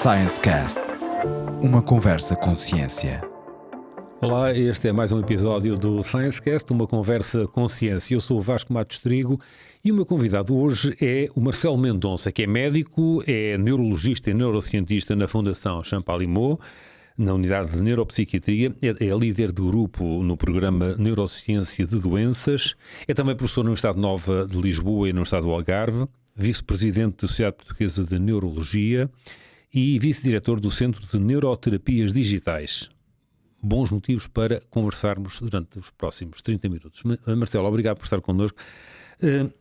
Science Cast, uma conversa com ciência. Olá, este é mais um episódio do Science Cast, uma conversa com ciência. Eu sou o Vasco Matos Trigo e o meu convidado hoje é o Marcelo Mendonça, que é médico, é neurologista e neurocientista na Fundação Champalimaud, na unidade de neuropsiquiatria, é líder do grupo no programa Neurociência de Doenças, é também professor na Universidade Nova de Lisboa e na Universidade do Algarve, vice-presidente da Sociedade Portuguesa de Neurologia e vice-diretor do Centro de Neuroterapias Digitais. Bons motivos para conversarmos durante os próximos 30 minutos. Marcelo, obrigado por estar connosco.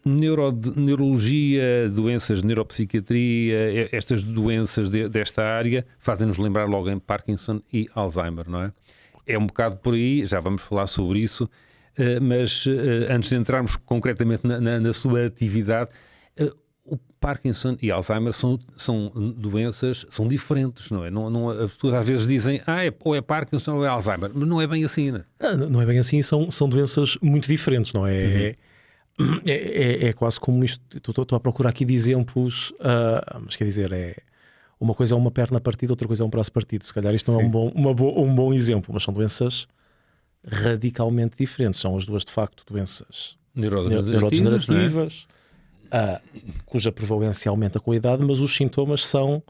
Neurologia, doenças de neuropsiquiatria, estas doenças desta área fazem-nos lembrar logo em Parkinson e Alzheimer, não é? É um bocado por aí, já vamos falar sobre isso, mas antes de entrarmos concretamente na sua atividade, o Parkinson e Alzheimer são doenças, são diferentes, não é? As pessoas às vezes dizem, ou é Parkinson ou é Alzheimer, mas não é bem assim, não é? Não é bem assim, são doenças muito diferentes, não é? É quase como isto. Estou a procurar aqui de exemplos, mas quer dizer, uma coisa é uma perna partida, outra coisa é um braço partido. Se calhar isto não é um bom exemplo, mas são doenças radicalmente diferentes. São as duas, de facto, doenças neurodegenerativas, cuja prevalência aumenta com a idade, mas os sintomas são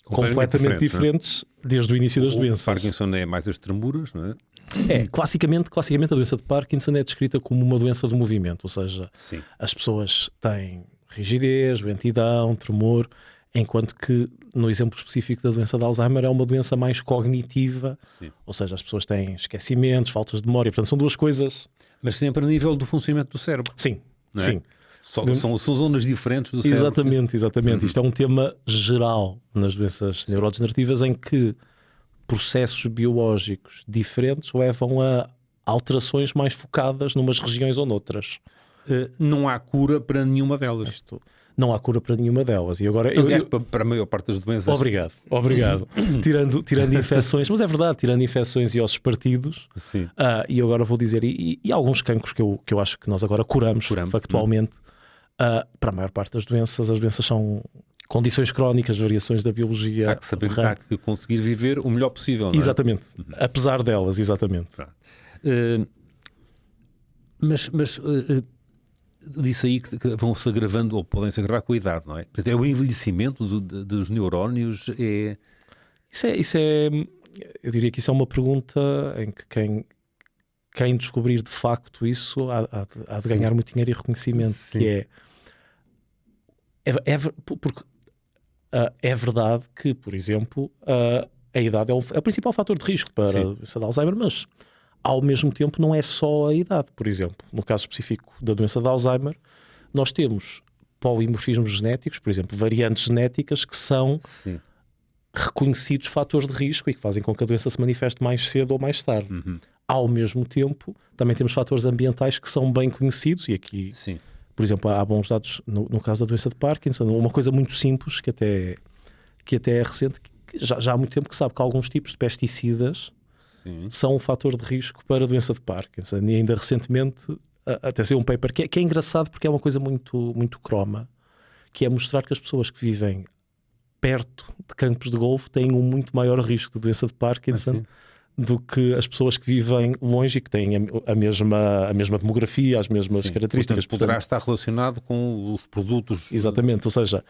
completamente diferentes desde o início das doenças. O Parkinson é mais as tremuras, não é? Classicamente a doença de Parkinson é descrita como uma doença do movimento, ou seja, sim, as pessoas têm rigidez, lentidão, tremor, enquanto que no exemplo específico da doença de Alzheimer é uma doença mais cognitiva, sim, ou seja, as pessoas têm esquecimentos, faltas de memória, portanto são duas coisas. Mas sempre a nível do funcionamento do cérebro. Sim, não é? Sim. São zonas diferentes do cérebro. Exatamente. Isto é um tema geral nas doenças neurodegenerativas em que processos biológicos diferentes levam a alterações mais focadas numas regiões ou noutras. Não há cura para nenhuma delas. Não há cura para nenhuma delas. E agora, aliás, para a maior parte das doenças. Obrigado. tirando infecções, mas é verdade, tirando infecções e ossos partidos. Sim. E agora vou dizer, e alguns cancros que eu acho que nós agora curamos. Factualmente. Para a maior parte das doenças, as doenças são condições crónicas, variações da biologia. Há que saber, há que conseguir viver o melhor possível, não é? Exatamente. Apesar delas, exatamente. Mas disse aí que vão se agravando ou podem se agravar com a idade, não é? Portanto, é o envelhecimento dos neurónios. Isso é, eu diria que isso é uma pergunta em que quem descobrir de facto isso há de ganhar muito dinheiro e reconhecimento. Sim. Que porque é verdade que, por exemplo, a idade é o principal fator de risco para a doença de Alzheimer, mas ao mesmo tempo não é só a idade. Por exemplo, no caso específico da doença de Alzheimer, nós temos polimorfismos genéticos, por exemplo, variantes genéticas que são reconhecidos fatores de risco e que fazem com que a doença se manifeste mais cedo ou mais tarde. Ao mesmo tempo, também temos fatores ambientais que são bem conhecidos e aqui, por exemplo, há bons dados no caso da doença de Parkinson. Uma coisa muito simples que até é recente, que já há muito tempo que sabe que alguns tipos de pesticidas são um fator de risco para a doença de Parkinson. E ainda recentemente até saiu um paper que é engraçado porque é uma coisa muito, muito croma, que é mostrar que as pessoas que vivem perto de campos de golfe têm um muito maior risco de doença de Parkinson do que as pessoas que vivem longe e que têm a mesma demografia, as mesmas características. Portanto, poderá estar relacionado com os produtos. Exatamente, ou seja,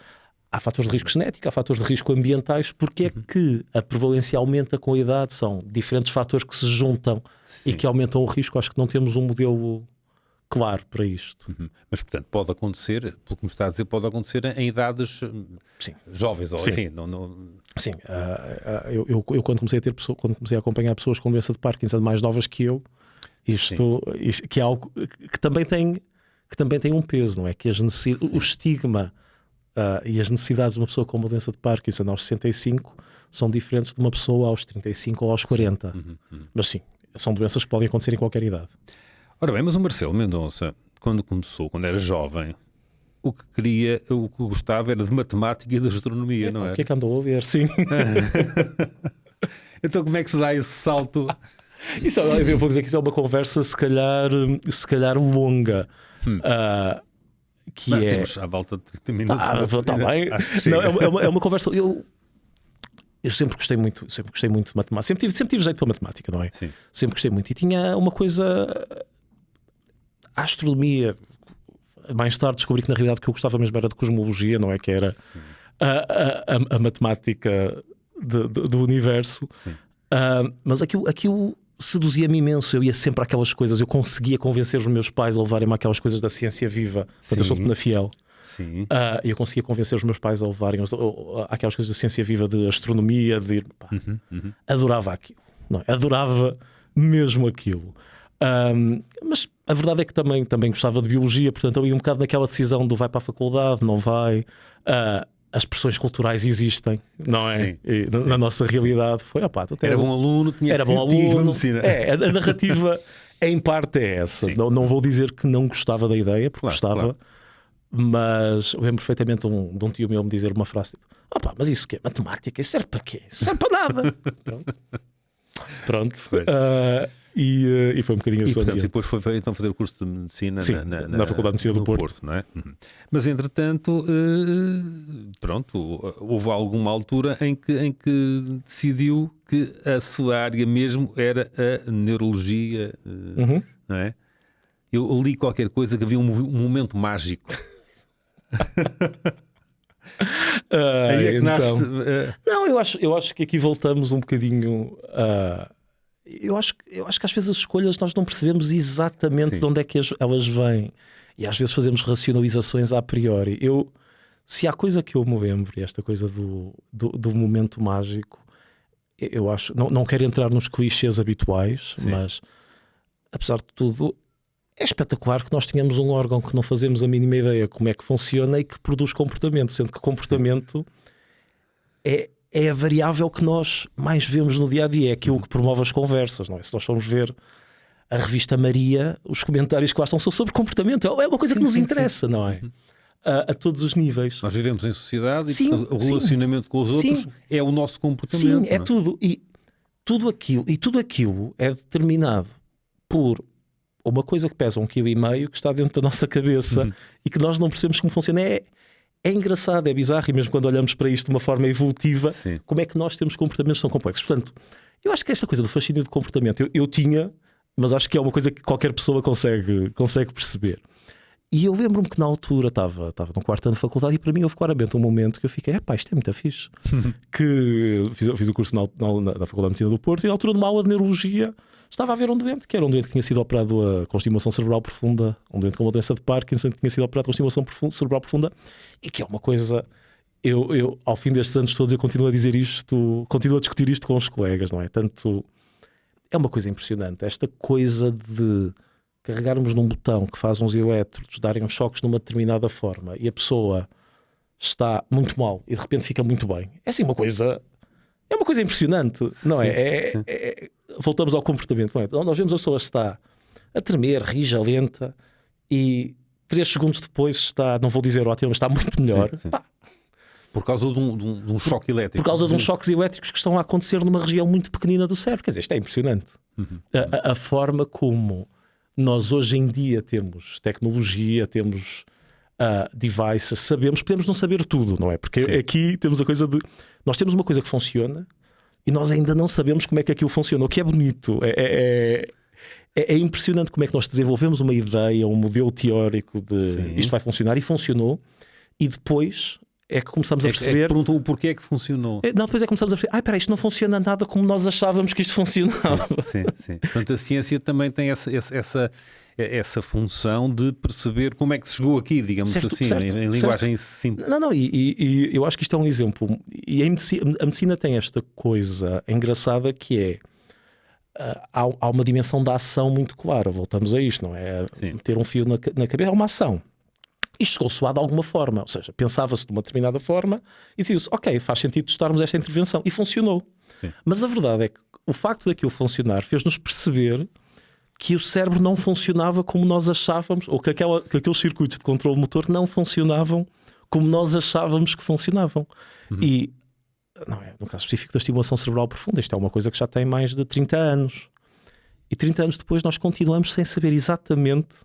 há fatores de risco genético, há fatores de risco ambientais. Porque é que a prevalência aumenta com a idade? São diferentes fatores que se juntam e que aumentam o risco. Acho que não temos um modelo claro para isto. Mas, portanto, pode acontecer, pelo que me está a dizer, pode acontecer em idades jovens, ou enfim. Sim, eu quando comecei a acompanhar pessoas com doença de Parkinson mais novas que eu, isto que é algo que também tem um peso, não é? Que o estigma e as necessidades de uma pessoa com uma doença de Parkinson aos 65 são diferentes de uma pessoa aos 35 ou aos 40. Mas sim, são doenças que podem acontecer em qualquer idade. Ora bem, mas o Marcelo Mendonça, quando era jovem, o que gostava era de matemática e de astronomia, não é? O que é que andou a ouvir? Sim. Então como é que se dá esse salto? Eu vou dizer que isso é uma conversa se calhar longa. Temos à volta de 30 minutos. Está bem. Não, é uma conversa. eu sempre gostei muito de matemática. Sempre tive jeito para matemática, não é? Sim. Sempre gostei muito. E tinha uma coisa. A astronomia. Mais tarde descobri que na realidade o que eu gostava mesmo era de cosmologia, não é? Que era a matemática do universo. Sim. Mas aquilo seduzia-me imenso. Eu ia sempre àquelas coisas. Eu conseguia convencer os meus pais a levarem-me àquelas coisas da ciência viva. Portanto, eu sou na Fiel. Sim. Eu conseguia convencer os meus pais a levarem àquelas coisas da ciência viva, de astronomia, de pá, adorava aquilo, não é? Adorava mesmo aquilo. Mas a verdade é que também gostava de biologia, portanto eu ia um bocado naquela decisão do vai para a faculdade, não vai. As pressões culturais existem, não é? Sim, E na nossa realidade foi, era bom aluno, era bom aluno. A narrativa em parte é essa. Não vou dizer que não gostava da ideia, porque gostava. Claro. Mas eu lembro perfeitamente de um tio meu me dizer uma frase tipo: mas isso que é matemática? Isso serve para quê? Isso serve para nada. Pronto. E foi um bocadinho assim. Portanto, depois foi então fazer o curso de medicina. Sim, na Faculdade de Medicina do Porto. Não é? Mas entretanto, pronto, houve alguma altura em que decidiu que a sua área mesmo era a neurologia, não é? Eu li qualquer coisa que havia um momento mágico. Aí é que nasce. Não, eu acho que aqui voltamos um bocadinho. Eu acho que às vezes as escolhas nós não percebemos exatamente de onde é que elas vêm. E às vezes fazemos racionalizações a priori. Se há coisa que eu me lembro, e esta coisa do momento mágico, eu acho. Não quero entrar nos clichês habituais, mas apesar de tudo. É espetacular que nós tenhamos um órgão que não fazemos a mínima ideia como é que funciona e que produz comportamento, sendo que comportamento é a variável que nós mais vemos no dia a dia, é aquilo que promove as conversas, não é? Se nós formos ver a revista Maria, os comentários que lá estão são sobre comportamento, é uma coisa que nos interessa, não é? A todos os níveis. Nós vivemos em sociedade e o relacionamento com os outros é o nosso comportamento. Sim, é tudo. E tudo aquilo é determinado por uma coisa que pesa 1,5 kg que está dentro da nossa cabeça e que nós não percebemos como funciona. É engraçado, é bizarro, e mesmo quando olhamos para isto de uma forma evolutiva, como é que nós temos comportamentos tão complexos. Portanto, eu acho que esta coisa do fascínio de comportamento eu tinha, mas acho que é uma coisa que qualquer pessoa consegue perceber. E eu lembro-me que na altura estava no 4º ano de faculdade e para mim houve claramente um momento que eu fiquei, isto é muito fixe. Que fiz o curso na Faculdade de Medicina do Porto e na altura, numa aula de neurologia, estava a ver um doente que tinha sido operado com estimulação cerebral profunda, um doente com uma doença de Parkinson que tinha sido operado com estimulação cerebral profunda, e que é uma coisa, eu ao fim destes anos todos eu continuo a dizer isto, continuo a discutir isto com os colegas, não é? Tanto, é uma coisa impressionante, esta coisa de carregarmos num botão que faz uns elétrodos darem uns choques numa determinada forma e a pessoa está muito mal e de repente fica muito bem. É assim uma coisa impressionante, não é? Voltamos ao comportamento, não é? Nós vemos a pessoa está a tremer, rija, lenta e 3 segundos depois está, não vou dizer ótimo, mas está muito melhor. Sim. Por causa de um choque elétrico. Por causa de uns choques elétricos que estão a acontecer numa região muito pequenina do cérebro. Quer dizer, isto é impressionante. A forma como nós hoje em dia temos tecnologia, temos devices, podemos não saber tudo, não é? Porque aqui temos a coisa de... Nós temos uma coisa que funciona e nós ainda não sabemos como é que aquilo funciona. O que é bonito. É impressionante como é que nós desenvolvemos uma ideia, um modelo teórico de isto vai funcionar, e funcionou, e depois é que começamos a perceber... perguntou o porquê é que funcionou. Depois é que começamos a perceber, isto não funciona nada como nós achávamos que isto funcionava. Sim. Portanto, a ciência também tem essa função de perceber como é que se chegou aqui, digamos assim, em linguagem simples. E eu acho que isto é um exemplo. E a medicina tem esta coisa engraçada que é... há uma dimensão da ação muito clara. Voltamos a isto, não é? Meter um fio na cabeça é uma ação. E chegou-se lá de alguma forma. Ou seja, pensava-se de uma determinada forma e decidiu-se, ok, faz sentido testarmos esta intervenção. E funcionou. Mas a verdade é que o facto daquilo funcionar fez-nos perceber que o cérebro não funcionava como nós achávamos, ou que aqueles circuitos de controle motor não funcionavam como nós achávamos que funcionavam. E não é, no caso específico da estimulação cerebral profunda, isto é uma coisa que já tem mais de 30 anos. E 30 anos depois nós continuamos sem saber exatamente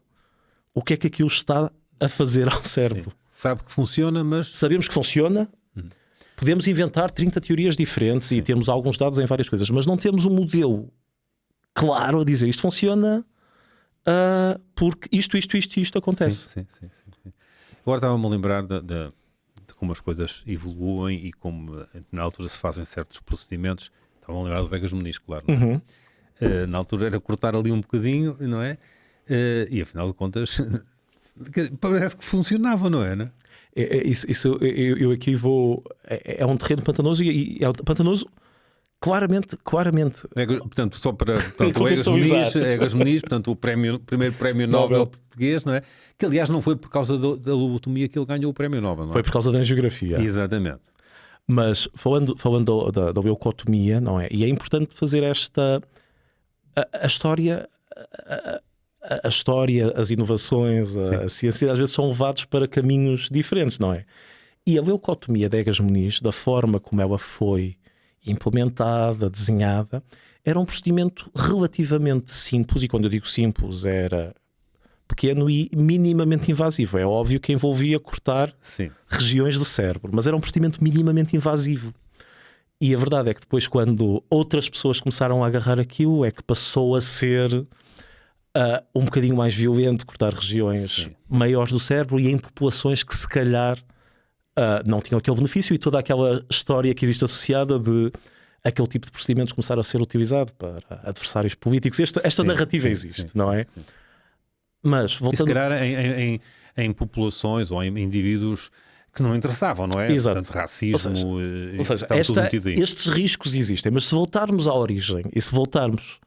o que é que aquilo está a fazer ao cérebro. Sabe que funciona, mas... Sabemos que funciona, podemos inventar 30 teorias diferentes e temos alguns dados em várias coisas, mas não temos um modelo claro a dizer isto funciona porque isto acontece. Sim. Agora estava-me a lembrar de como as coisas evoluem e como na altura se fazem certos procedimentos. Estava a lembrar do Vegas Muniz, claro. Não é? Na altura era cortar ali um bocadinho, não é? E afinal de contas parece que funcionava, não é? Não é? Eu aqui vou. É um terreno pantanoso e é pantanoso claramente. Portanto, só para o Egas Muniz, portanto, o primeiro prémio Nobel português, não é? Que aliás não foi por causa da lobotomia que ele ganhou o prémio Nobel, não é? Foi por causa da angiografia. Exatamente. Mas falando da leucotomia, não é? E é importante fazer a história. A história, as inovações, a ciência às vezes são levados para caminhos diferentes, não é? E a leucotomia de Egas Muniz, da forma como ela foi implementada, desenhada, era um procedimento relativamente simples, e quando eu digo simples era pequeno e minimamente invasivo. É óbvio que envolvia cortar regiões do cérebro, mas era um procedimento minimamente invasivo. E a verdade é que depois, quando outras pessoas começaram a agarrar aquilo, é que passou a ser um bocadinho mais violento, cortar regiões maiores do cérebro e em populações que se calhar não tinham aquele benefício, e toda aquela história que existe associada de aquele tipo de procedimentos começar a ser utilizado para adversários políticos. Esta narrativa existe, não é? Sim. Mas voltando... E se calhar em populações ou em indivíduos que não interessavam, não é? Exato. Portanto, racismo, ou seja estes riscos existem, mas se voltarmos à origem e se voltarmos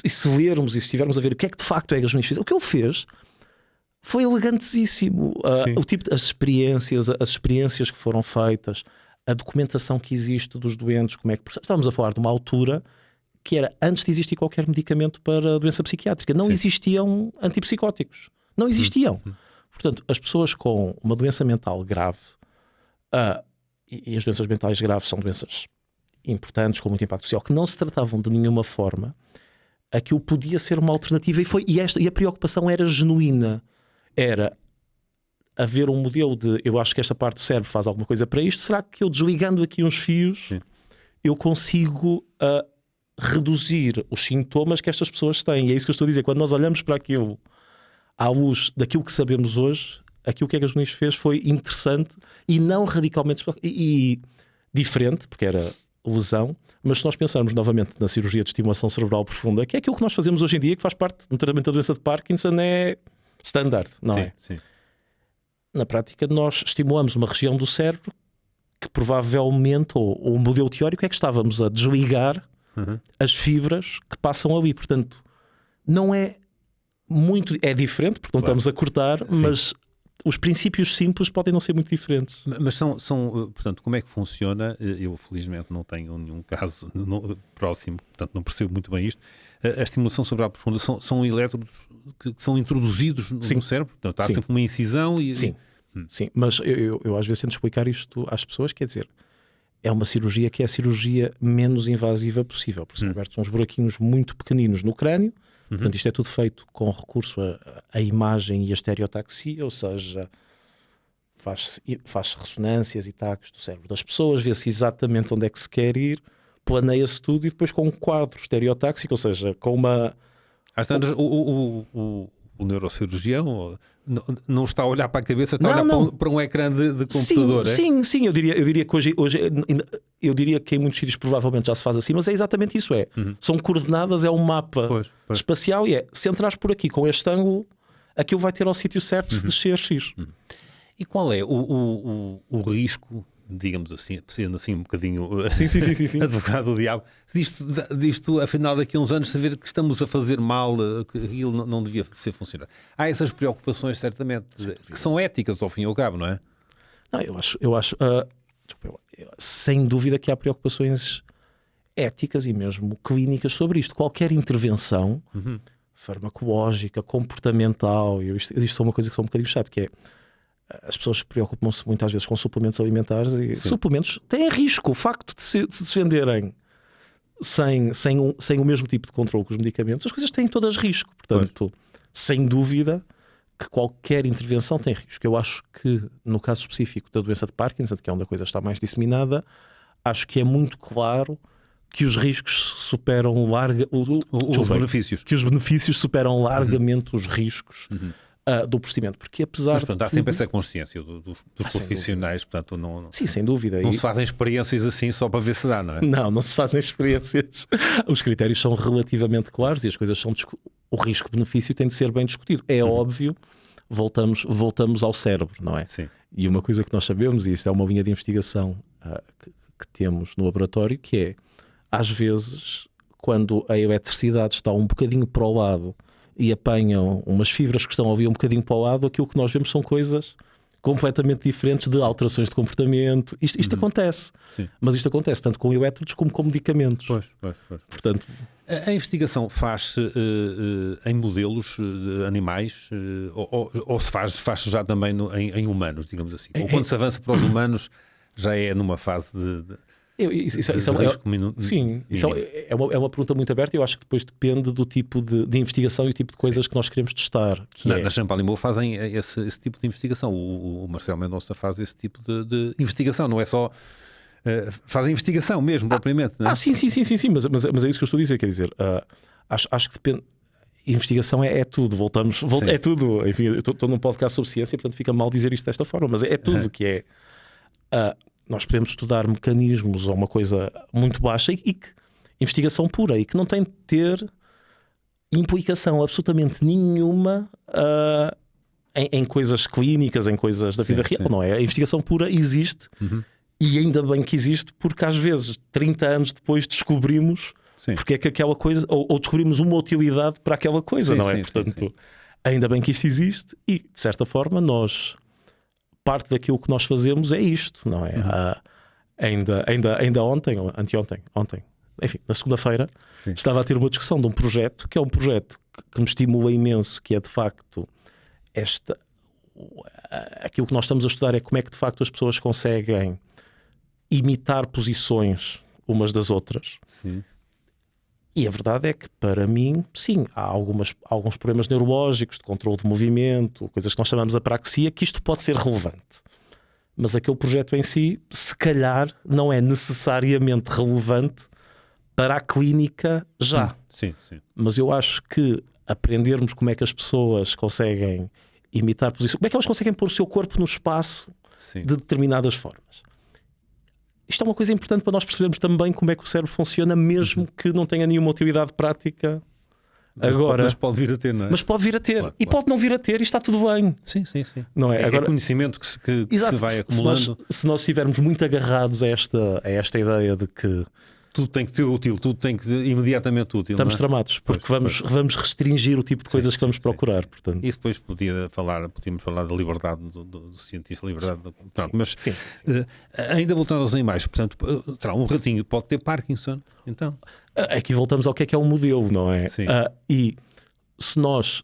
e se lermos e se estivermos a ver o que é que de facto Egas Muniz fez, o que ele fez foi elegantesíssimo. O tipo as experiências que foram feitas, a documentação que existe dos doentes, como é que estávamos a falar de uma altura que era antes de existir qualquer medicamento para doença psiquiátrica. Não existiam antipsicóticos. Não existiam. Portanto, as pessoas com uma doença mental grave, e as doenças mentais graves são doenças importantes, com muito impacto social, que não se tratavam de nenhuma forma, aquilo podia ser uma alternativa. E a preocupação era genuína. Era haver um modelo de eu acho que esta parte do cérebro faz alguma coisa para isto. Será que eu desligando aqui uns fios eu consigo reduzir os sintomas que estas pessoas têm? E é isso que eu estou a dizer. Quando nós olhamos para aquilo à luz daquilo que sabemos hoje, aquilo que Egas Muniz fez foi interessante e não radicalmente e diferente, porque era lesão. Mas se nós pensarmos novamente na cirurgia de estimulação cerebral profunda, que é aquilo que nós fazemos hoje em dia, que faz parte do tratamento da doença de Parkinson, é standard, não é? Sim. Na prática, nós estimulamos uma região do cérebro que provavelmente, ou um modelo teórico, é que estávamos a desligar as fibras que passam ali. Portanto, não é muito... É diferente, porque não estamos a cortar, mas os princípios simples podem não ser muito diferentes. Mas portanto, como é que funciona? Eu, felizmente, não tenho nenhum caso próximo, portanto, não percebo muito bem isto. A estimulação cerebral profunda são elétrodos que são introduzidos no cérebro? Portanto, há sempre uma incisão e... Sim, mas eu às vezes tento explicar isto às pessoas, quer dizer, é uma cirurgia que é a cirurgia menos invasiva possível, porque são abertos uns buraquinhos muito pequeninos no crânio. Portanto, isto é tudo feito com recurso à imagem e a estereotaxia, ou seja, faz ressonâncias e taques do cérebro das pessoas, vê-se exatamente onde é que se quer ir, planeia-se tudo, e depois com um quadro estereotáxico, ou seja, com uma... Às tantas, o neurocirurgião não está a olhar para a cabeça, está a olhar para um ecrã de computador. Sim, eu diria que hoje eu diria que em muitos sítios provavelmente já se faz assim, mas é exatamente isso, são coordenadas, é um mapa espacial, e se entrares por aqui com este ângulo, aquilo vai ter ao sítio certo se descer X. E qual é o risco, digamos assim, sendo assim um bocadinho advogado do diabo, disto afinal daqui a uns anos saber que estamos a fazer mal, que aquilo não devia ser funcionar? Há essas preocupações certamente que são éticas ao fim e ao cabo, não é? Não, eu acho sem dúvida que há preocupações éticas e mesmo clínicas sobre isto. Qualquer intervenção farmacológica, comportamental, isto é uma coisa que sou um bocadinho chato, que é as pessoas preocupam-se muitas vezes com suplementos alimentares, e suplementos têm risco. O facto de se venderem sem o mesmo tipo de controle que os medicamentos, as coisas têm todas risco. Portanto, sem dúvida que qualquer intervenção tem risco. Eu acho que no caso específico da doença de Parkinson, que é onde a coisa está mais disseminada, acho que é muito claro que os riscos superam os benefícios. Que os benefícios superam largamente os riscos do procedimento. Porque apesar Mas, portanto, há sempre essa consciência dos profissionais, portanto, não, sim, sem dúvida. Não se fazem experiências assim só para ver se dá, não é? Não se fazem experiências. Os critérios são relativamente claros e as coisas são... O risco-benefício tem de ser bem discutido. É óbvio, voltamos ao cérebro, não é? Sim. E uma coisa que nós sabemos, e isto é uma linha de investigação que temos no laboratório, que é, às vezes, quando a eletricidade está um bocadinho para o lado e apanham umas fibras que estão ali um bocadinho para o lado, aquilo que nós vemos são coisas completamente diferentes de alterações de comportamento. Isto acontece. Sim. Mas isto acontece tanto com elétrodos como com medicamentos. Pois. Portanto, a investigação faz-se em modelos de animais ou se faz já também em humanos, digamos assim? Ou quando se avança para os humanos já é numa fase de risco mínimo? Sim, isso é uma pergunta muito aberta e eu acho que depois depende do tipo de investigação e o tipo de coisas que nós queremos testar. Na Champalimau fazem esse tipo de investigação. O Marcelo Mendonça faz esse tipo de investigação, não é só... fazem investigação mesmo, propriamente. Não é? Sim, mas é isso que eu estou a dizer. Quer dizer, acho que depende. Investigação é tudo, é tudo. Enfim, eu estou num podcast sobre ciência, portanto fica mal dizer isto desta forma, mas é tudo que é. Nós podemos estudar mecanismos ou uma coisa muito baixa e que investigação pura e que não tem de ter implicação absolutamente nenhuma em coisas clínicas, em coisas da vida real, não é? A investigação pura existe. E ainda bem que existe, porque às vezes 30 anos depois descobrimos porque é que aquela coisa, ou descobrimos uma utilidade para aquela coisa, não é? Portanto, ainda bem que isto existe e, de certa forma, parte daquilo que nós fazemos é isto, não é? Ainda ontem, ou ontem, enfim, na segunda-feira, estava a ter uma discussão de um projeto, que é um projeto que me estimula imenso, que é de facto aquilo que nós estamos a estudar é como é que de facto as pessoas conseguem imitar posições umas das outras. Sim. E a verdade é que, para mim, sim, há alguns problemas neurológicos de controle de movimento, coisas que nós chamamos de apraxia, que isto pode ser relevante. Mas aquele projeto em si, se calhar, não é necessariamente relevante para a clínica já. Sim. Mas eu acho que aprendermos como é que as pessoas conseguem imitar posições, como é que elas conseguem pôr o seu corpo no espaço de determinadas formas. Isto é uma coisa importante para nós percebermos também como é que o cérebro funciona, mesmo que não tenha nenhuma utilidade prática agora. Mas pode vir a ter, não é? Mas pode vir a ter. Claro. Pode não vir a ter e está tudo bem. Sim. Não é? Agora, conhecimento que se vai acumulando. Se nós estivermos muito agarrados a esta ideia de que tudo tem que ser útil, tudo tem que ser imediatamente útil. Estamos tramados, porque vamos restringir o tipo de coisas que vamos procurar. Portanto. E depois podíamos falar da liberdade do cientista, liberdade. Mas ainda voltando aos animais, portanto, um ratinho pode ter Parkinson, então. Aqui voltamos ao que é um modelo, não é? E se nós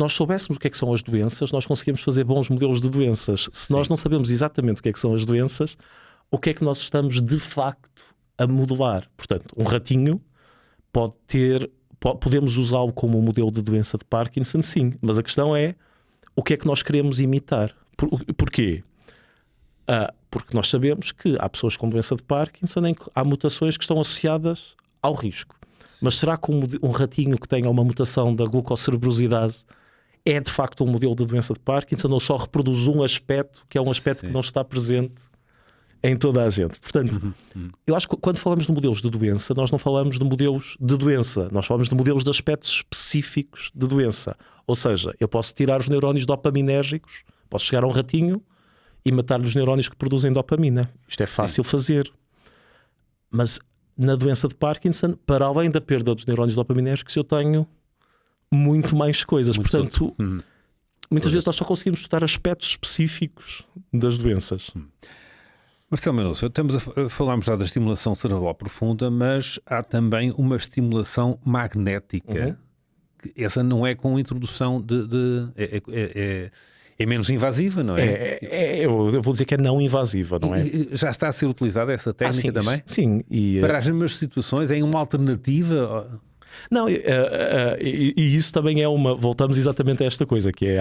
soubéssemos o que é que são as doenças, nós conseguimos fazer bons modelos de doenças. Se nós não sabemos exatamente o que é que são as doenças, o que é que nós estamos de facto a modelar? Portanto, um ratinho podemos usá-lo como um modelo de doença de Parkinson, sim, mas a questão é o que é que nós queremos imitar. Porquê? Porque nós sabemos que há pessoas com doença de Parkinson em que há mutações que estão associadas ao risco. Mas será que um ratinho que tenha uma mutação da glucocerebrosidase é de facto um modelo de doença de Parkinson ou só reproduz um aspecto que é um aspecto que não está presente em toda a gente? Portanto, eu acho que quando falamos de modelos de doença, nós não falamos de modelos de doença, nós falamos de modelos de aspectos específicos de doença. Ou seja, eu posso tirar os neurónios dopaminérgicos, posso chegar a um ratinho e matar-lhe os neurónios que produzem dopamina. Isto é fácil fazer. Mas na doença de Parkinson, para além da perda dos neurónios dopaminérgicos, eu tenho muito mais coisas. Portanto, muitas vezes nós só conseguimos estudar aspectos específicos das doenças. Marcelo Mendonça, falámos já da estimulação cerebral profunda, mas há também uma estimulação magnética. Essa não é com introdução é menos invasiva, não é? Eu vou dizer que é não invasiva, não é? Já está a ser utilizada essa técnica também? Sim. Para as mesmas situações, é uma alternativa? Não, e isso também é voltamos exatamente a esta coisa, que é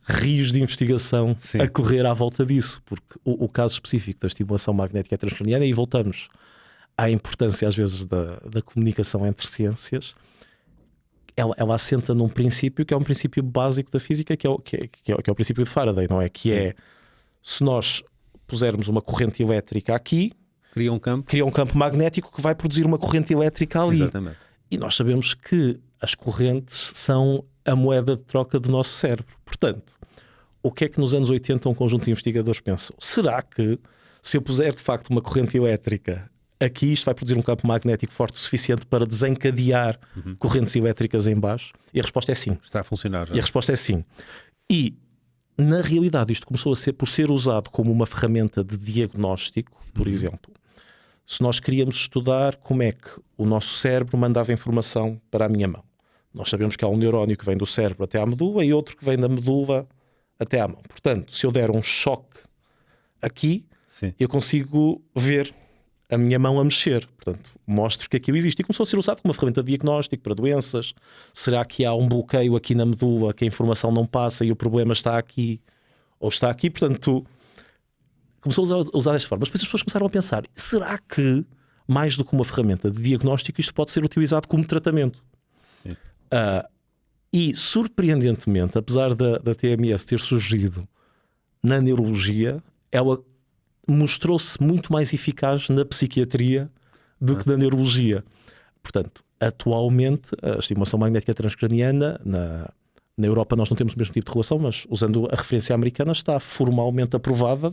rios de investigação Sim. a correr à volta disso, porque o caso específico da estimulação magnética transcraniana, e voltamos à importância às vezes da comunicação entre ciências, ela assenta num princípio que é um princípio básico da física, que é o princípio de Faraday, não é? Que é, se nós pusermos uma corrente elétrica aqui, cria um campo magnético que vai produzir uma corrente elétrica ali. Exatamente. E nós sabemos que as correntes são a moeda de troca do nosso cérebro. Portanto, o que é que nos anos 80 um conjunto de investigadores pensou? Será que se eu puser de facto uma corrente elétrica aqui, isto vai produzir um campo magnético forte o suficiente para desencadear correntes elétricas em baixo? E a resposta é sim. Está a funcionar já. E a resposta é sim. E na realidade isto começou por ser usado como uma ferramenta de diagnóstico, por exemplo. Se nós queríamos estudar como é que o nosso cérebro mandava informação para a minha mão. Nós sabemos que há um neurónio que vem do cérebro até à medula e outro que vem da medula até à mão. Portanto, se eu der um choque aqui, Sim. eu consigo ver a minha mão a mexer. Portanto, mostro que aquilo existe. E começou a ser usado como uma ferramenta de diagnóstico para doenças. Será que há um bloqueio aqui na medula que a informação não passa e o problema está aqui ou está aqui? Portanto, começou a usar desta forma. Mas depois as pessoas começaram a pensar, será que, mais do que uma ferramenta de diagnóstico, isto pode ser utilizado como tratamento? Sim. E, surpreendentemente, apesar da TMS ter surgido na neurologia, ela mostrou-se muito mais eficaz na psiquiatria do que na neurologia. Portanto, atualmente, a estimulação magnética transcraniana, na Europa nós não temos o mesmo tipo de relação, mas usando a referência americana, está formalmente aprovada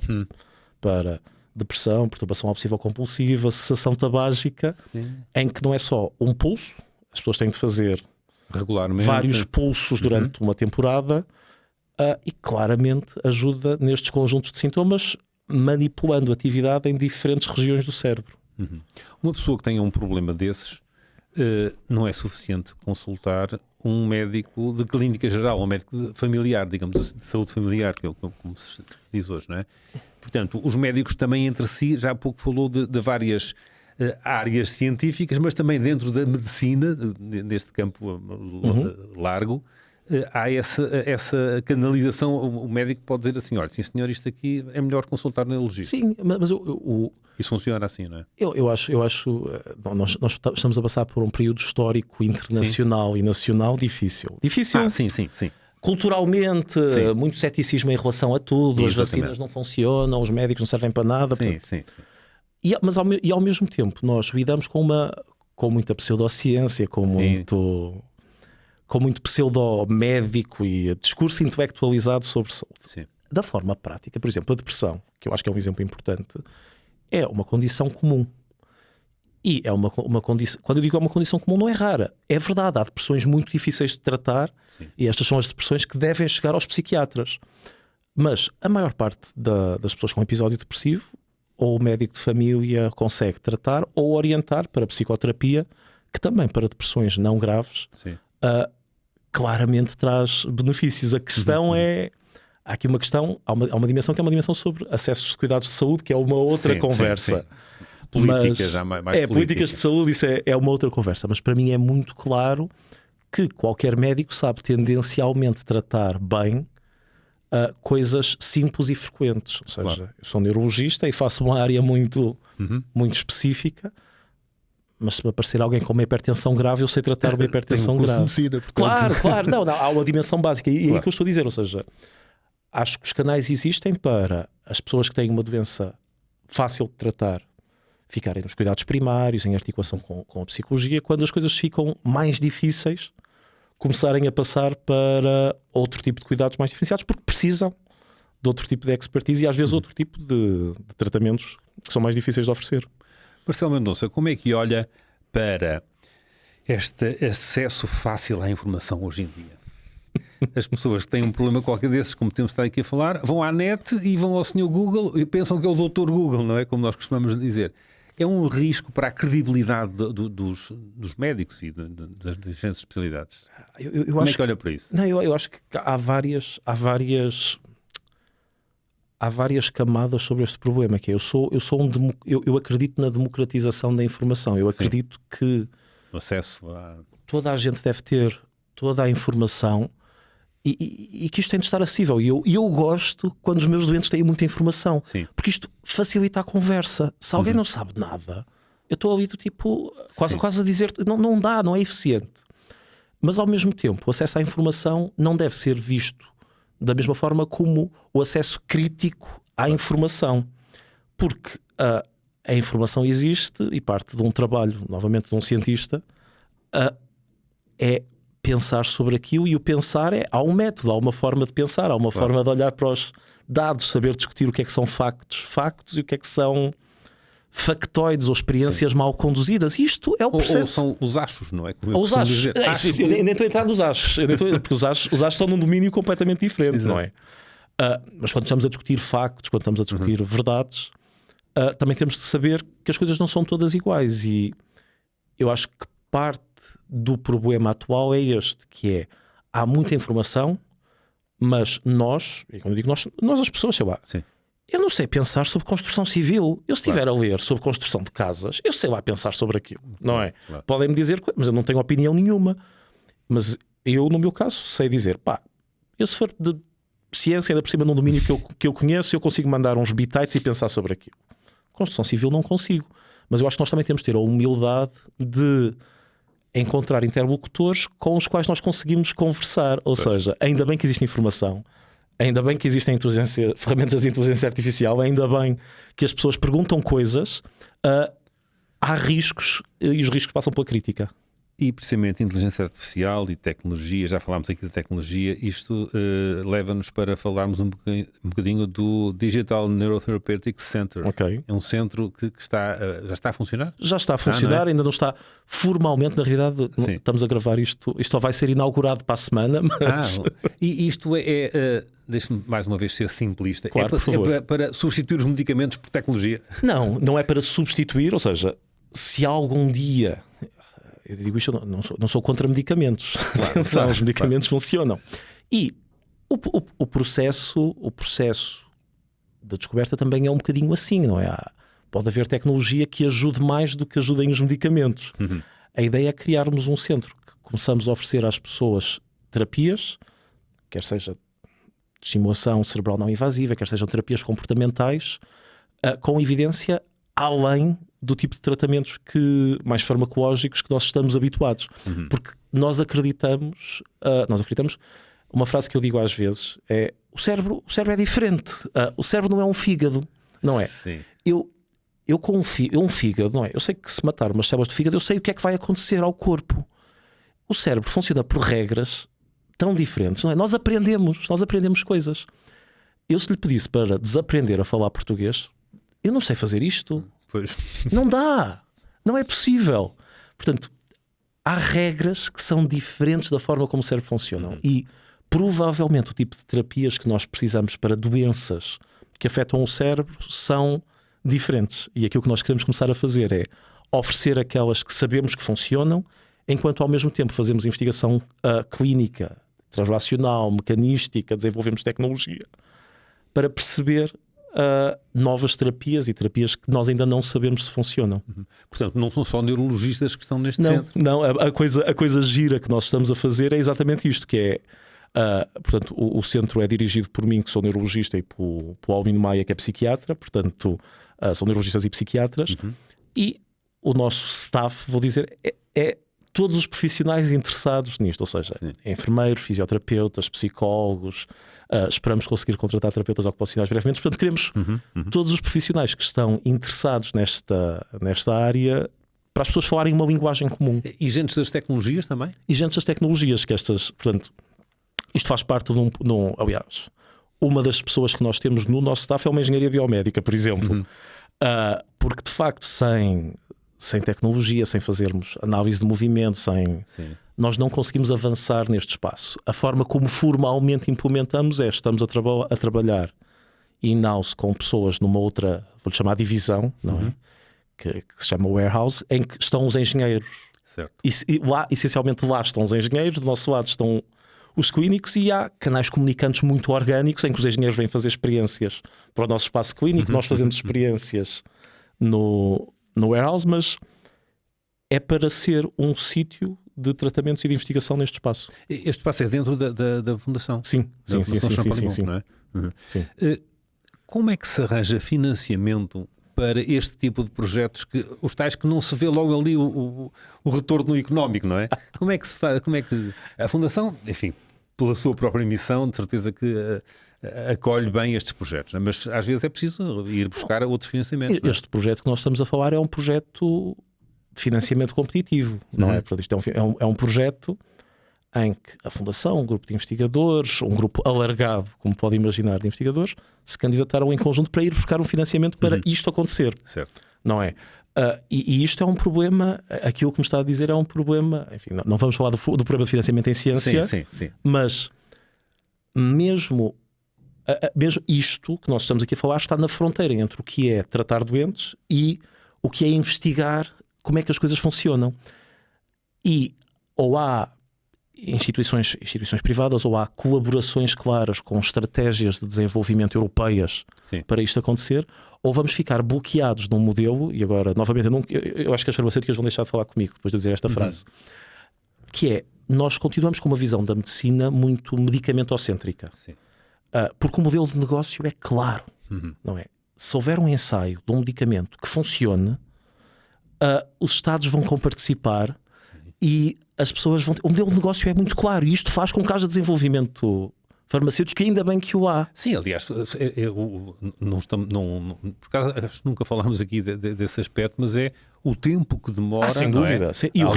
para depressão, perturbação obsessiva-compulsiva, cessação tabágica, em que não é só um pulso, as pessoas têm de fazer regularmente vários pulsos durante uma temporada, e claramente ajuda nestes conjuntos de sintomas, manipulando a atividade em diferentes regiões do cérebro. Uma pessoa que tenha um problema desses, não é suficiente consultar um médico de clínica geral, um médico familiar, digamos assim, de saúde familiar, que é como se diz hoje, não é? Portanto, os médicos também entre si, já há pouco falou de várias áreas científicas, mas também dentro da medicina, deste campo largo, há essa canalização. O médico pode dizer assim, olha, sim senhor, isto aqui é melhor consultar no neurologista. Sim, mas isso funciona assim, não é? Eu acho nós estamos a passar por um período histórico internacional e nacional difícil. Sim. Culturalmente, muito ceticismo em relação a tudo, as vacinas não funcionam, os médicos não servem para nada. Sim. Mas ao mesmo tempo nós lidamos com muita pseudociência, com muito pseudo-médico e discurso intelectualizado sobre saúde. Sim. Da forma prática, por exemplo, a depressão, que eu acho que é um exemplo importante, é uma condição comum. E é uma condição, quando eu digo é uma condição comum, não é rara. É verdade, há depressões muito difíceis de tratar. Sim. E estas são as depressões que devem chegar aos psiquiatras. Mas a maior parte das pessoas com episódio depressivo, ou o médico de família consegue tratar ou orientar para psicoterapia, que também para depressões não graves, claramente traz benefícios. A questão é... Há aqui uma questão, há uma dimensão que é uma dimensão sobre acessos de cuidados de saúde, que é uma outra conversa. Políticas, já mais políticas de saúde, isso é uma outra conversa. Mas para mim é muito claro que qualquer médico sabe tendencialmente tratar bem coisas simples e frequentes. Ou seja, eu sou neurologista e faço uma área muito específica, mas se me aparecer alguém com uma hipertensão grave, eu sei tratar uma hipertensão grave. Medicina, claro. Não, há uma dimensão básica. E é que eu estou a dizer, ou seja, acho que os canais existem para as pessoas que têm uma doença fácil de tratar ficarem nos cuidados primários, em articulação com a psicologia. Quando as coisas ficam mais difíceis, começarem a passar para outro tipo de cuidados mais diferenciados, porque precisam de outro tipo de expertise e às vezes outro tipo de tratamentos que são mais difíceis de oferecer. Marcelo Mendonça, como é que olha para este acesso fácil à informação hoje em dia? As pessoas que têm um problema qualquer desses, como temos estado aqui a falar, vão à net e vão ao Sr. Google e pensam que é o Dr. Google, não é? Como nós costumamos dizer. É um risco para a credibilidade dos médicos e das diferentes especialidades. Como é que olha para isso? Não, eu acho que há várias camadas sobre este problema. Que eu acredito na democratização da informação. Eu acredito que o acesso toda a gente deve ter toda a informação e que isto tem de estar acessível. E eu gosto quando os meus doentes têm muita informação, Sim. porque isto facilita a conversa. Se alguém não sabe nada, eu estou ali do tipo quase a dizer não dá, não é eficiente. Mas ao mesmo tempo, o acesso à informação não deve ser visto da mesma forma como o acesso crítico à informação, porque a informação existe e parte de um trabalho, novamente, de um cientista, é pensar sobre aquilo, e o pensar há um método, há uma forma de pensar, há uma forma de olhar para os dados, saber discutir o que é que são factos e o que é que são factoides ou experiências mal conduzidas. Isto é o processo. Ou são os achos, não é? Ou os achos. Eu nem estou a entrar nos achos, porque os achos estão num domínio completamente diferente, Exato. não é? Mas quando estamos a discutir factos, quando estamos a discutir verdades, também temos de saber que as coisas não são todas iguais. E eu acho que parte do problema atual é este, que é, há muita informação, mas nós, e quando eu digo nós as pessoas, sei lá, Sim. eu não sei pensar sobre construção civil. Eu, se estiver a ler sobre construção de casas, eu sei lá pensar sobre aquilo, não é? Claro. Podem-me dizer, mas eu não tenho opinião nenhuma. Mas eu, no meu caso, sei dizer, eu se for de ciência, ainda por cima num domínio que eu conheço, eu consigo mandar uns bitites e pensar sobre aquilo. Construção civil não consigo. Mas eu acho que nós também temos de ter a humildade de encontrar interlocutores com os quais nós conseguimos conversar. Ou seja, ainda bem que existe informação, ainda bem que existem ferramentas de inteligência artificial, ainda bem que as pessoas perguntam coisas, há riscos, e os riscos passam pela crítica. E precisamente inteligência artificial e tecnologia, já falámos aqui da tecnologia, isto leva-nos para falarmos um bocadinho do Digital Neurotherapeutic Center. Okay. É um centro que já está a funcionar? Já está a funcionar, não é? Ainda não está formalmente, na realidade. Sim. Estamos a gravar isto só vai ser inaugurado para a semana. Mas... E isto deixe-me mais uma vez ser simplista, Claro, por favor. para substituir os medicamentos por tecnologia? Não é para substituir, ou seja, se algum dia... Eu digo isto, não sou contra medicamentos. Claro, atenção, os medicamentos funcionam. E o processo da descoberta também é um bocadinho assim, não é? Pode haver tecnologia que ajude mais do que ajudem os medicamentos. Uhum. A ideia é criarmos um centro que começamos a oferecer às pessoas terapias, quer seja de estimulação cerebral não invasiva, quer sejam terapias comportamentais, com evidência além do tipo de tratamentos mais farmacológicos que nós estamos habituados. Uhum. Porque nós acreditamos, uma frase que eu digo às vezes é: o cérebro é diferente. O cérebro não é um fígado, não é? Sim. Eu com um fígado, não é? Eu sei que se matar umas células de fígado, eu sei o que é que vai acontecer ao corpo. O cérebro funciona por regras tão diferentes, não é? Nós aprendemos coisas. Eu, se lhe pedisse para desaprender a falar português, eu não sei fazer isto. Pois. Não dá, não é possível. Portanto, há regras que são diferentes da forma como o cérebro funciona. E provavelmente o tipo de terapias que nós precisamos para doenças que afetam o cérebro são diferentes. E aquilo que nós queremos começar a fazer é oferecer aquelas que sabemos que funcionam, enquanto ao mesmo tempo fazemos investigação clínica, translacional, mecanística, desenvolvemos tecnologia para perceber novas terapias e terapias que nós ainda não sabemos se funcionam. Portanto, não são só neurologistas que estão neste centro. Não, a coisa gira que nós estamos a fazer é exatamente isto, que é, portanto, o centro é dirigido por mim, que sou neurologista, e pelo Albino Maia, que é psiquiatra, portanto, são neurologistas e psiquiatras, e o nosso staff, vou dizer, é todos os profissionais interessados nisto, ou seja, enfermeiros, fisioterapeutas, psicólogos, esperamos conseguir contratar terapeutas ocupacionais brevemente. Portanto, queremos todos os profissionais que estão interessados nesta área, para as pessoas falarem uma linguagem comum. E gente das tecnologias também? E gente das tecnologias, que portanto, isto faz parte de aliás, uma das pessoas que nós temos no nosso staff é uma engenharia biomédica, por exemplo. Porque de facto, sem tecnologia, sem fazermos análise de movimento, nós não conseguimos avançar neste espaço. A forma como formalmente implementamos estamos a trabalhar in-house com pessoas numa outra, vou-lhe chamar divisão, não é? Que se chama warehouse, em que estão os engenheiros. Certo. E lá, essencialmente lá estão os engenheiros, do nosso lado estão os clínicos, e há canais comunicantes muito orgânicos em que os engenheiros vêm fazer experiências para o nosso espaço clínico, nós fazemos experiências no warehouse, mas é para ser um sítio de tratamentos e de investigação neste espaço. Este espaço é dentro da Fundação? Sim. Não é? Uhum. Sim. Como é que se arranja financiamento para este tipo de projetos, os tais que não se vê logo ali o retorno económico, não é? Como é que se faz? Como é que a Fundação, enfim, pela sua própria missão, de certeza que acolhe bem estes projetos, não é? Mas às vezes é preciso ir buscar outros financiamentos. Este projeto que nós estamos a falar é um projeto de financiamento competitivo, não é? Portanto, isto é um projeto em que a Fundação, um grupo de investigadores, um grupo alargado, como pode imaginar, de investigadores, se candidataram em conjunto para ir buscar um financiamento para isto acontecer. Certo. Não é? E isto é um problema, aquilo que me está a dizer é um problema, enfim, não vamos falar do problema de financiamento em ciência, Sim. mas mesmo isto que nós estamos aqui a falar está na fronteira entre o que é tratar doentes e o que é investigar como é que as coisas funcionam. E ou há instituições privadas ou há colaborações claras com estratégias de desenvolvimento europeias para isto acontecer, ou vamos ficar bloqueados num modelo, e agora, novamente, eu acho que as farmacêuticas vão deixar de falar comigo depois de dizer esta frase, que é, nós continuamos com uma visão da medicina muito medicamentocêntrica. Porque o modelo de negócio é claro, não é? Se houver um ensaio de um medicamento que funcione, os Estados vão comparticipar e as pessoas vão... O modelo de negócio é muito claro e isto faz com que haja desenvolvimento farmacêutico, ainda bem que o há. Sim, aliás, por acaso acho que nunca falámos aqui desse aspecto, mas é o tempo que demora. Sem dúvida. É? E o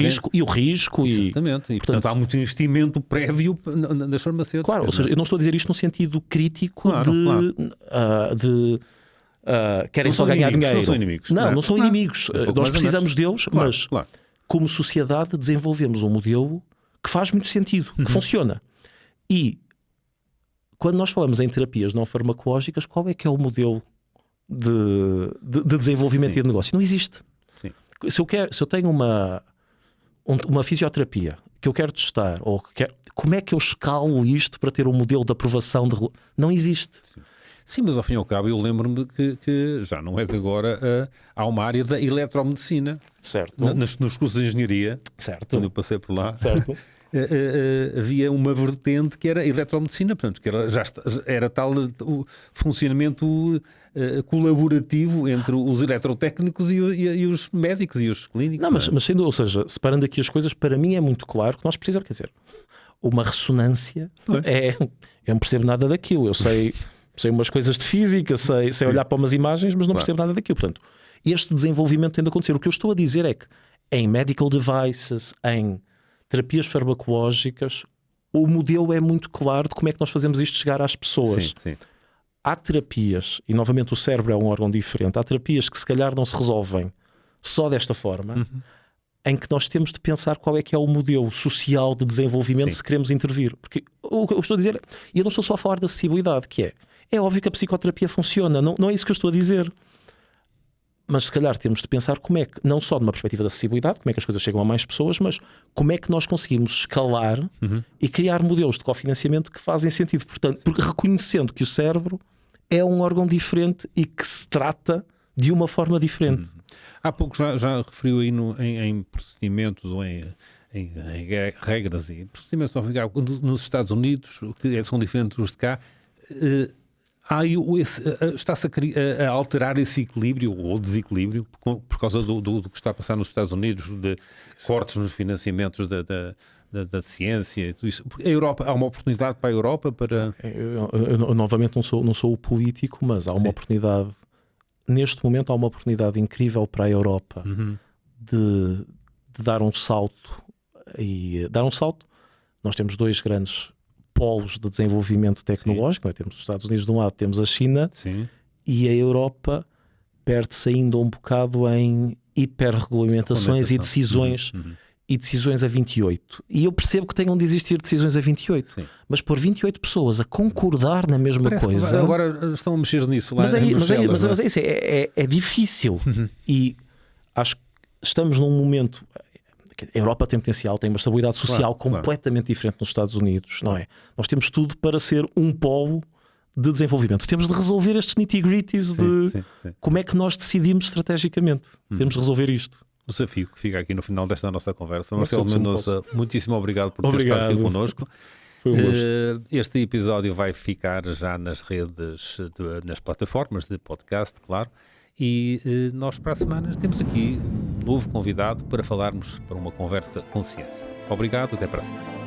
risco. Exatamente. E, portanto, há muito investimento prévio das farmacêuticas. Claro, ou seja, eu não estou a dizer isto no sentido crítico querem só ganhar dinheiro. Não são inimigos. Não são inimigos. Nós precisamos deles, mas claro. Como sociedade desenvolvemos um modelo que faz muito sentido, que funciona. E quando nós falamos em terapias não farmacológicas, qual é que é o modelo de desenvolvimento e de negócio? Não existe. Sim. Se eu tenho uma fisioterapia que eu quero testar, como é que eu escalo isto para ter um modelo de aprovação? Não existe. Sim, mas ao fim e ao cabo eu lembro-me que já não é de agora, há uma área da eletromedicina. Certo. Nos cursos de engenharia, certo. Quando eu passei por lá, certo. havia uma vertente que era eletromedicina, portanto, que era tal o funcionamento colaborativo entre os eletrotécnicos e os médicos e os clínicos. Não, mas sendo, ou seja, separando aqui as coisas, para mim é muito claro que nós precisamos, quer dizer, uma ressonância eu não percebo nada daquilo, eu sei umas coisas de física, sei olhar para umas imagens, mas não percebo nada daquilo. Portanto, este desenvolvimento tem de acontecer. O que eu estou a dizer é que em medical devices, em terapias farmacológicas, o modelo é muito claro de como é que nós fazemos isto chegar às pessoas. Sim. Há terapias, e novamente o cérebro é um órgão diferente, há terapias que se calhar não se resolvem só desta forma, em que nós temos de pensar qual é que é o modelo social de desenvolvimento se queremos intervir. Porque o que eu estou a dizer, e eu não estou só a falar de acessibilidade, que é óbvio que a psicoterapia funciona, não é isso que eu estou a dizer. Mas se calhar temos de pensar como é que, não só de uma perspectiva da acessibilidade, como é que as coisas chegam a mais pessoas, mas como é que nós conseguimos escalar e criar modelos de cofinanciamento que fazem sentido. Portanto, porque reconhecendo que o cérebro é um órgão diferente e que se trata de uma forma diferente. Há pouco já referiu aí em procedimentos ou em regras e procedimentos nos Estados Unidos, que são diferentes dos de cá. Está-se a alterar esse equilíbrio ou desequilíbrio por causa do que está a passar nos Estados Unidos, de cortes nos financiamentos da ciência e tudo isso. A Europa, há uma oportunidade para a Europa para... Eu novamente não sou o político, mas há uma oportunidade, neste momento há uma oportunidade incrível para a Europa de dar um salto. E dar um salto, nós temos dois grandes polos de desenvolvimento tecnológico, né? Temos os Estados Unidos de um lado, temos a China, e a Europa perde-se ainda um bocado em hiperregulamentações e decisões e decisões a 28. E eu percebo que tenham de existir decisões a 28, mas por 28 pessoas a concordar na mesma coisa... Agora estão a mexer nisso lá. Mas é isso, é difícil. E acho que estamos num momento... A Europa tem potencial, tem uma estabilidade social completamente diferente nos Estados Unidos, não é? Nós temos tudo para ser um polo de desenvolvimento. Temos de resolver estes nitty-gritties de como é que nós decidimos estrategicamente. Temos de resolver isto. desafio que fica aqui no final desta nossa conversa. Marcelo Mendonça, muitíssimo obrigado por ter estado aqui connosco. Foi um gosto. Este episódio vai ficar já nas redes, nas plataformas de podcast, claro, e nós para a semana temos aqui um novo convidado para falarmos para uma conversa com ciência. Obrigado, até para a semana.